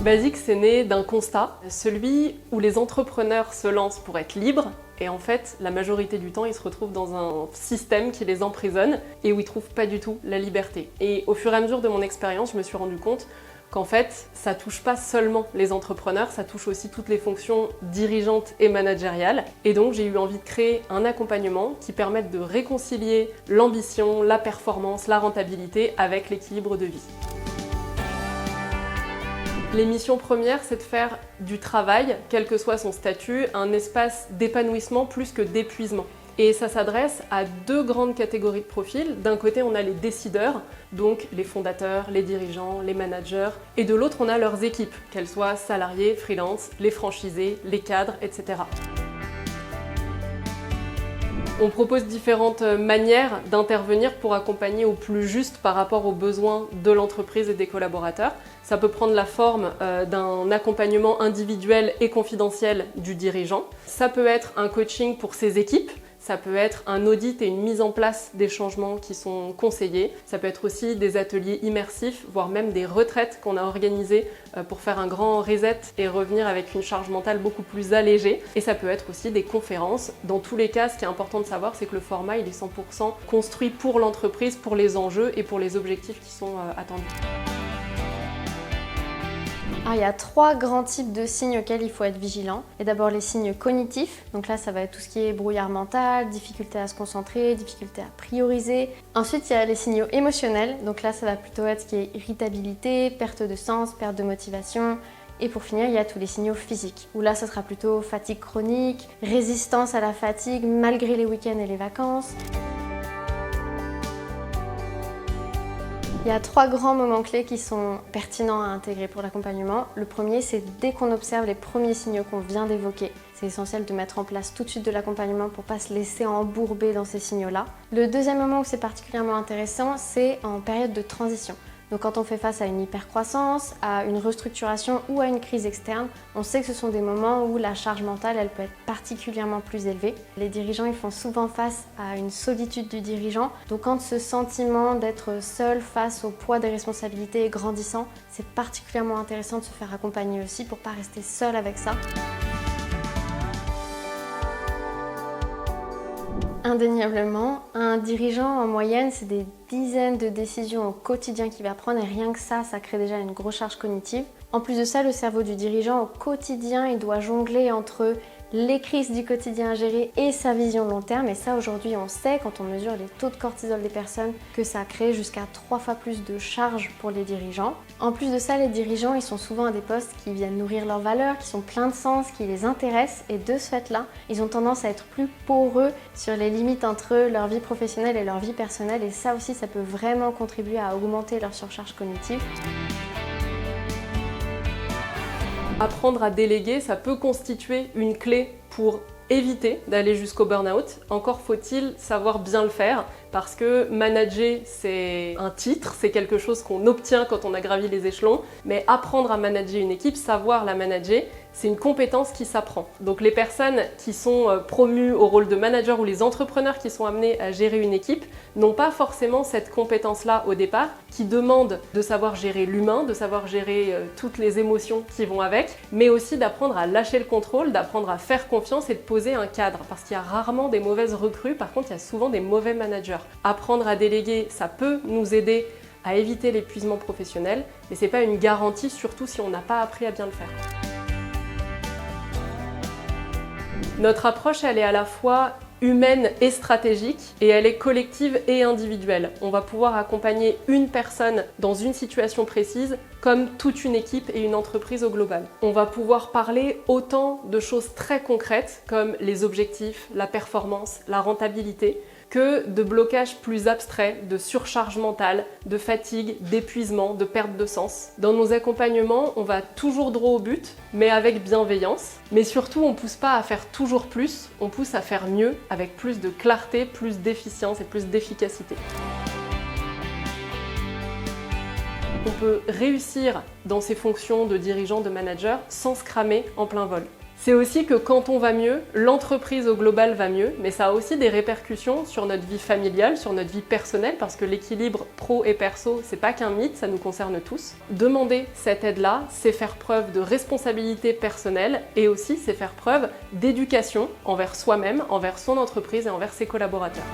Basics, c'est né d'un constat, celui où les entrepreneurs se lancent pour être libres, et en fait, la majorité du temps, ils se retrouvent dans un système qui les emprisonne et où ils trouvent pas du tout la liberté. Et au fur et à mesure de mon expérience, je me suis rendu compte qu'en fait, ça touche pas seulement les entrepreneurs, ça touche aussi toutes les fonctions dirigeantes et managériales. Et donc, j'ai eu envie de créer un accompagnement qui permette de réconcilier l'ambition, la performance, la rentabilité avec l'équilibre de vie. Les missions premières, c'est de faire du travail, quel que soit son statut, un espace d'épanouissement plus que d'épuisement. Et ça s'adresse à deux grandes catégories de profils. D'un côté, on a les décideurs, donc les fondateurs, les dirigeants, les managers. Et de l'autre, on a leurs équipes, qu'elles soient salariés, freelance, les franchisés, les cadres, etc. On propose différentes manières d'intervenir pour accompagner au plus juste par rapport aux besoins de l'entreprise et des collaborateurs. Ça peut prendre la forme d'un accompagnement individuel et confidentiel du dirigeant. Ça peut être un coaching pour ses équipes. Ça peut être un audit et une mise en place des changements qui sont conseillés. Ça peut être aussi des ateliers immersifs, voire même des retraites qu'on a organisées pour faire un grand reset et revenir avec une charge mentale beaucoup plus allégée. Et ça peut être aussi des conférences. Dans tous les cas, ce qui est important de savoir, c'est que le format, il est 100% construit pour l'entreprise, pour les enjeux et pour les objectifs qui sont attendus. Alors, il y a 3 grands types de signes auxquels il faut être vigilant. Et d'abord les signes cognitifs, donc là ça va être tout ce qui est brouillard mental, difficulté à se concentrer, difficulté à prioriser. Ensuite il y a les signaux émotionnels, donc là ça va plutôt être ce qui est irritabilité, perte de sens, perte de motivation. Et pour finir, il y a tous les signaux physiques, où là ça sera plutôt fatigue chronique, résistance à la fatigue malgré les week-ends et les vacances. Il y a 3 grands moments clés qui sont pertinents à intégrer pour l'accompagnement. Le premier, c'est dès qu'on observe les premiers signaux qu'on vient d'évoquer. C'est essentiel de mettre en place tout de suite de l'accompagnement pour ne pas se laisser embourber dans ces signaux-là. Le deuxième moment où c'est particulièrement intéressant, c'est en période de transition. Donc quand on fait face à une hypercroissance, à une restructuration ou à une crise externe, on sait que ce sont des moments où la charge mentale elle peut être particulièrement plus élevée. Les dirigeants ils font souvent face à une solitude du dirigeant, donc quand ce sentiment d'être seul face au poids des responsabilités est grandissant, c'est particulièrement intéressant de se faire accompagner aussi pour ne pas rester seul avec ça. Indéniablement, un dirigeant en moyenne, c'est des dizaines de décisions au quotidien qu'il va prendre et rien que ça crée déjà une grosse charge cognitive. En plus de ça, le cerveau du dirigeant au quotidien, il doit jongler entre les crises du quotidien à gérer et sa vision long terme. Et ça, aujourd'hui, on sait, quand on mesure les taux de cortisol des personnes, que ça crée jusqu'à 3 fois plus de charges pour les dirigeants. En plus de ça, les dirigeants, ils sont souvent à des postes qui viennent nourrir leurs valeurs, qui sont pleins de sens, qui les intéressent. Et de ce fait-là, ils ont tendance à être plus poreux sur les limites entre leur vie professionnelle et leur vie personnelle. Et ça aussi, ça peut vraiment contribuer à augmenter leur surcharge cognitive. Apprendre à déléguer, ça peut constituer une clé pour éviter d'aller jusqu'au burn-out. Encore faut-il savoir bien le faire parce que manager, c'est un titre, c'est quelque chose qu'on obtient quand on a gravi les échelons, mais apprendre à manager une équipe, savoir la manager, c'est une compétence qui s'apprend. Donc les personnes qui sont promues au rôle de manager ou les entrepreneurs qui sont amenés à gérer une équipe n'ont pas forcément cette compétence-là au départ, qui demande de savoir gérer l'humain, de savoir gérer toutes les émotions qui vont avec, mais aussi d'apprendre à lâcher le contrôle, d'apprendre à faire confiance et de poser un cadre, parce qu'il y a rarement des mauvaises recrues, par contre il y a souvent des mauvais managers. Apprendre à déléguer, ça peut nous aider à éviter l'épuisement professionnel, mais c'est pas une garantie, surtout si on n'a pas appris à bien le faire. Notre approche, elle est à la fois humaine et stratégique, et elle est collective et individuelle. On va pouvoir accompagner une personne dans une situation précise, comme toute une équipe et une entreprise au global. On va pouvoir parler autant de choses très concrètes, comme les objectifs, la performance, la rentabilité, que de blocages plus abstraits, de surcharge mentale, de fatigue, d'épuisement, de perte de sens. Dans nos accompagnements, on va toujours droit au but, mais avec bienveillance. Mais surtout, on ne pousse pas à faire toujours plus, on pousse à faire mieux, avec plus de clarté, plus d'efficience et plus d'efficacité. On peut réussir dans ses fonctions de dirigeant, de manager, sans se cramer en plein vol. C'est aussi que quand on va mieux, l'entreprise au global va mieux, mais ça a aussi des répercussions sur notre vie familiale, sur notre vie personnelle, parce que l'équilibre pro et perso, c'est pas qu'un mythe, ça nous concerne tous. Demander cette aide-là, c'est faire preuve de responsabilité personnelle et aussi c'est faire preuve d'éducation envers soi-même, envers son entreprise et envers ses collaborateurs.